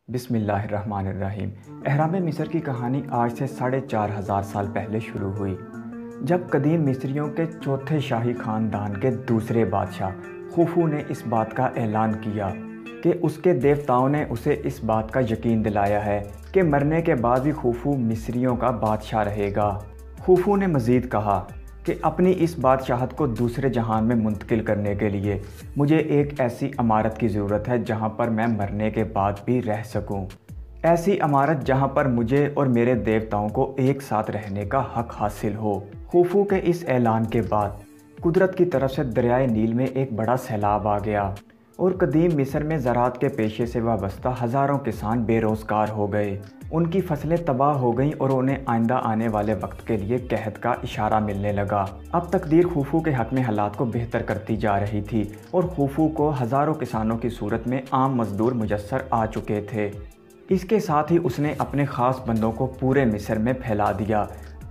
बिस्मिल्लाहिर्रहमानिर्रहीम। अहराम मिस्र की कहानी आज से 4,500 साल पहले शुरू हुई, जब कदीम मिस्रियों के चौथे शाही ख़ानदान के दूसरे बादशाह खुफू ने इस बात का ऐलान किया कि उसके देवताओं ने उसे इस बात का यकीन दिलाया है कि मरने के बाद भी खुफू मिस्रियों का बादशाह रहेगा। खुफू ने मज़ीद कहा कि अपनी इस बादशाहत को दूसरे जहान में मुंतकिल करने के लिए मुझे एक ऐसी इमारत की ज़रूरत है जहां पर मैं मरने के बाद भी रह सकूं। ऐसी इमारत जहां पर मुझे और मेरे देवताओं को एक साथ रहने का हक हासिल हो। खुफू के इस ऐलान के बाद कुदरत की तरफ से दरियाए नील में एक बड़ा सैलाब आ गया और कदीम मिस्र में ज़राअत के पेशे से वाबस्ता हज़ारों किसान बेरोज़गार हो गए। उनकी फसलें तबाह हो गईं और उन्हें आइंदा आने वाले वक्त के लिए कहत का इशारा मिलने लगा। अब तकदीर खुफू के हक़ में हालात को बेहतर करती जा रही थी और खुफू को हज़ारों किसानों की सूरत में आम मज़दूर मुयस्सर आ चुके थे। इसके साथ ही उसने अपने ख़ास बंदों को पूरे मिस्र में फैला दिया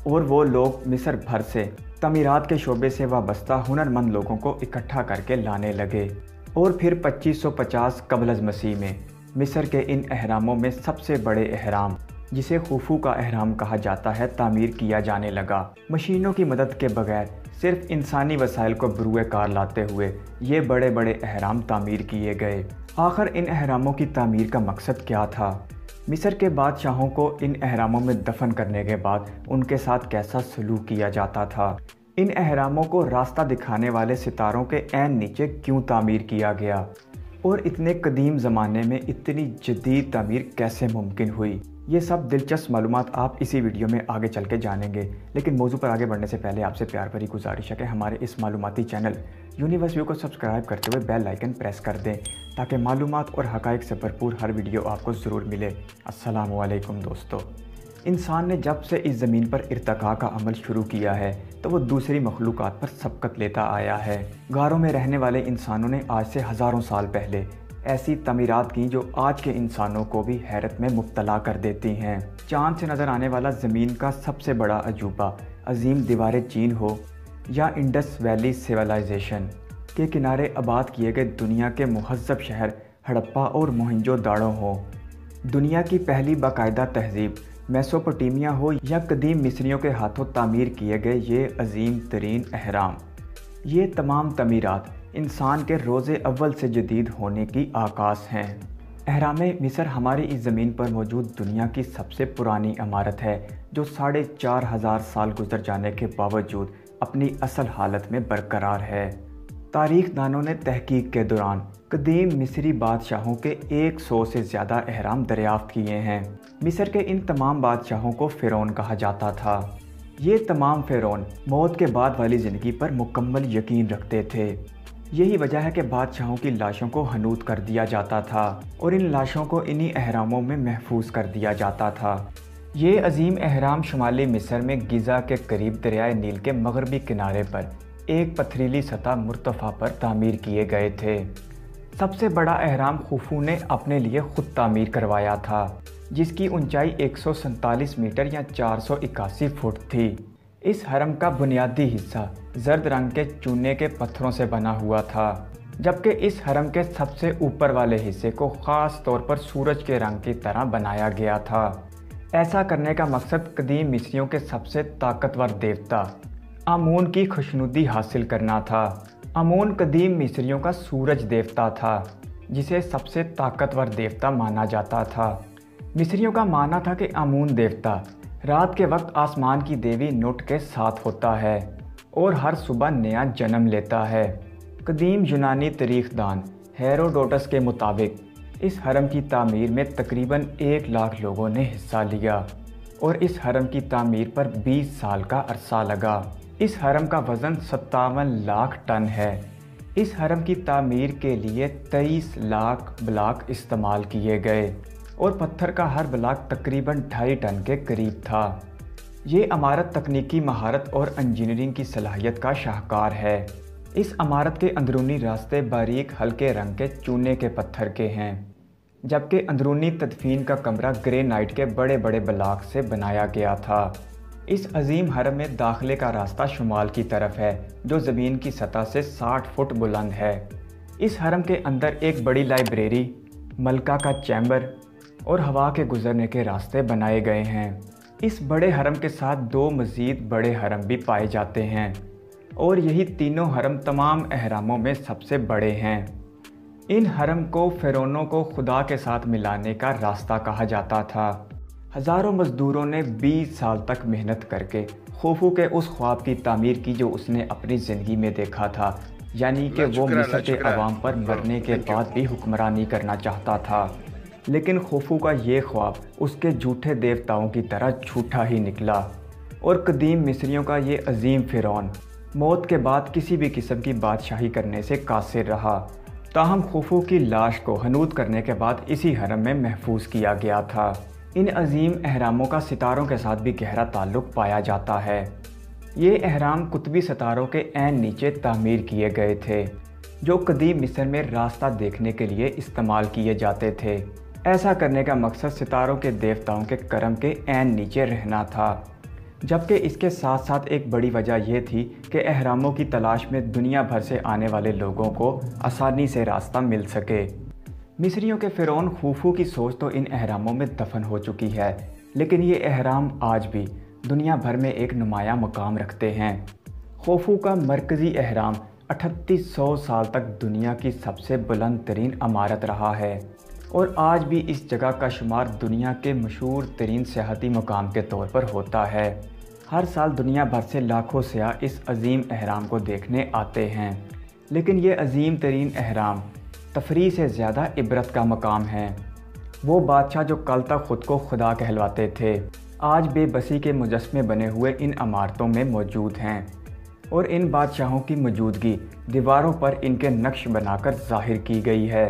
और वो लोग मिस्र भर से तमीरात के शोबे से वाबस्ता हुनरमंद लोगों को इकट्ठा करके लाने लगे। और फिर 2550 क़ब्ल मसीह में मिस्र के इन अहरामों में सबसे बड़े अहराम, जिसे खुफू का अहराम कहा जाता है, तामीर किया जाने लगा। मशीनों की मदद के बगैर सिर्फ इंसानी वसाइल को बरूए कार लाते हुए ये बड़े बड़े अहराम तामीर किए गए। आखिर इन अहरामों की तामीर का मकसद क्या था? मिस्र के बादशाहों को इन अहरामों में दफन करने के बाद उनके साथ कैसा सलूक किया जाता था? इन अहरामों को रास्ता दिखाने वाले सितारों के ऐन नीचे क्यों तामीर किया गया? और इतने कदीम ज़माने में इतनी जदीद तामीर कैसे मुमकिन हुई? ये सब दिलचस्प मालूमात आप इसी वीडियो में आगे चल के जानेंगे। लेकिन मौजू पर आगे बढ़ने से पहले आपसे प्यार भरी गुजारिश है कि हमारे इस मालूमाती चैनल यूनिवर्स व्यू को सब्सक्राइब करते हुए बेल आइकन प्रेस कर दें, ताकि मालूमात और हक़ाइक़ से भरपूर हर वीडियो आपको ज़रूर मिले। अस्सलामु अलैकुम दोस्तों। इंसान ने जब से इस ज़मीन पर इर्तिका का अमल शुरू किया है तो वो दूसरी मखलूक़ात पर सबकत लेता आया है। गारों में रहने वाले इंसानों ने आज से हज़ारों साल पहले ऐसी तमीरात की जो आज के इंसानों को भी हैरत में मुब्तला कर देती हैं। चाँद से नज़र आने वाला ज़मीन का सबसे बड़ा अजूबा अजीम दीवार चीन हो या इंडस वैली सिविलाइजेशन के किनारे आबाद किए गए दुनिया के मुहज़्ज़ब शहर हड़प्पा और मोहनजोदाड़ो हो, दुनिया की पहली बाकायदा तहज़ीब मेसोपोटामिया हो या कदीम मिस्रियों के हाथों तामीर किए गए ये अजीम तरीन अहराम, ये तमाम तमीरात इंसान के रोज़े अव्वल से जदीद होने की आकाश हैं। अहराम मिस्र हमारी इस ज़मीन पर मौजूद दुनिया की सबसे पुरानी इमारत है, जो 4,500 साल गुजर जाने के बावजूद अपनी असल हालत में बरकरार है। तारीख़ दानों ने तहकीक के दौरान कदीम मिस्री बादशाहों के 100 से ज़्यादा अहराम दरियाफ़्त किए हैं। मिस्र के इन तमाम बादशाहों को फ़िरौन कहा जाता था। ये तमाम फ़िरौन मौत के बाद वाली ज़िंदगी पर मुकम्मल यकीन रखते थे। यही वजह है कि बादशाहों की लाशों को हनूत कर दिया जाता था और इन लाशों को इन्हीं अहरामों में महफूज कर दिया जाता था। ये अजीम अहराम शुमाली मिस्र में गिज़ा के करीब दरियाए नील के मगरबी किनारे पर एक पथरीली सतह मुर्तफ़ा पर तामीर किए गए थे। सबसे बड़ा अहराम खुफू ने अपने लिए ख़ुद तामीर करवाया था, जिसकी ऊंचाई 147 मीटर या 481 फुट थी। इस हरम का बुनियादी हिस्सा जर्द रंग के चूने के पत्थरों से बना हुआ था, जबकि इस हरम के सबसे ऊपर वाले हिस्से को ख़ास तौर पर सूरज के रंग की तरह बनाया गया था। ऐसा करने का मकसद कदीम मिस्रियों के सबसे ताकतवर देवता आमून की खुशनुदी हासिल करना था। आमून कदीम मिस्रियों का सूरज देवता था, जिसे सबसे ताकतवर देवता माना जाता था। मिस्रियों का मानना था कि आमून देवता रात के वक्त आसमान की देवी नुट के साथ होता है और हर सुबह नया जन्म लेता है। कदीम यूनानी तारीख़दान हेरोडोटस के मुताबिक इस हरम की तामीर में तकरीबन 1 लाख लोगों ने हिस्सा लिया और इस हरम की तामीर पर 20 साल का अरसा लगा। इस हरम का वज़न 57 लाख टन है। इस हरम की तामीर के लिए 23 लाख ब्लॉक इस्तेमाल किए गए और पत्थर का हर ब्लॉक तकरीबन 2.5 टन के करीब था। ये इमारत तकनीकी महारत और इंजीनियरिंग की सलाहियत का शाहकार है। इस इमारत के अंदरूनी रास्ते बारीक हल्के रंग के चूने के पत्थर के हैं, जबकि अंदरूनी तदफीन का कमरा ग्रेनाइट के बड़े बड़े ब्लॉक से बनाया गया था। इस अजीम हरम में दाखिले का रास्ता शुमाल की तरफ है, जो ज़मीन की सतह से 60 फुट बुलंद है। इस हरम के अंदर एक बड़ी लाइब्रेरी, मलका का चैम्बर, और हवा के गुजरने के रास्ते बनाए गए हैं। इस बड़े हरम के साथ 2 मज़ीद बड़े हरम भी पाए जाते हैं और यही तीनों हरम तमाम अहरामों में सबसे बड़े हैं। इन हरम को फ़िरौनों को खुदा के साथ मिलाने का रास्ता कहा जाता था। हज़ारों मज़दूरों ने 20 साल तक मेहनत करके खुफू के उस ख्वाब की तामीर की जो उसने अपनी ज़िंदगी में देखा था, यानी कि वो मिस्र के अवाम पर मरने के बाद भी हुक्मरानी करना चाहता था। लेकिन खुफू का ये ख्वाब उसके झूठे देवताओं की तरह झूठा ही निकला और कदीम मिस्रियों का ये अजीम फ़िरौन मौत के बाद किसी भी किस्म की बादशाही करने से कासिर रहा। ताहम खुफू की लाश को हनूद करने के बाद इसी हरम में महफूज किया गया था। इन अजीम अहरामों का सितारों के साथ भी गहरा ताल्लुक़ पाया जाता है। ये अहराम कुतबी सितारों के ऐन नीचे तामीर किए गए थे, जो कदीम मिस्र में रास्ता देखने के लिए इस्तेमाल किए जाते थे। ऐसा करने का मकसद सितारों के देवताओं के करम के ऐन नीचे रहना था, जबकि इसके साथ साथ एक बड़ी वजह यह थी कि अहरामों की तलाश में दुनिया भर से आने वाले लोगों को आसानी से रास्ता मिल सके। मिस्रियों के फ़िरौन खुफू की सोच तो इन अहरामों में दफन हो चुकी है, लेकिन ये अहराम आज भी दुनिया भर में एक नुमाया मकाम रखते हैं। खुफू का मरकज़ी अहराम 3800 साल तक दुनिया की सबसे बुलंद तरीन इमारत रहा है और आज भी इस जगह का शुमार दुनिया के मशहूर तरीन सियाहती मकाम के तौर पर होता है। हर साल दुनिया भर से लाखों सयाह इस अजीम अहराम को देखने आते हैं, लेकिन ये अजीम तरीन अहराम तफरीह से ज़्यादा इबरत का मकाम है। वो बादशाह जो कल तक ख़ुद को खुदा कहलवाते थे, आज बेबसी के मुजस्मे बने हुए इन इमारतों में मौजूद हैं और इन बादशाहों की मौजूदगी दीवारों पर इनके नक्श बनाकर ज़ाहिर की गई है।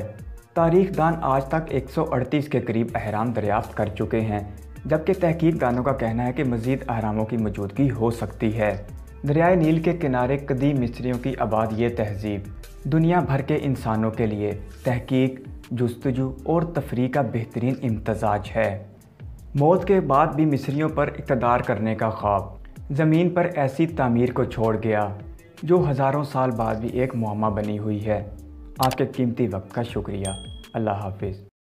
तारीख़दान आज तक 138 के करीब अहराम दरियाफ़्त कर चुके हैं, जबकि तहकीकदानों का कहना है कि मज़ीद अहरामों की मौजूदगी हो सकती है। दरियाए नील के किनारे कदीम मिस्रियों की आबाद ये तहज़ीब दुनिया भर के इंसानों के लिए तहकीक, जुस्तजू और तफरीह का बेहतरीन इम्तज़ाज है। मौत के बाद भी मिस्रियों पर इक़्तिदार करने का ख्वाब ज़मीन पर ऐसी तामीर को छोड़ गया जो हज़ारों साल बाद भी एक मुअम्मा बनी हुई है। आपके कीमती वक्त का शुक्रिया। अल्लाह हाफ़िज़।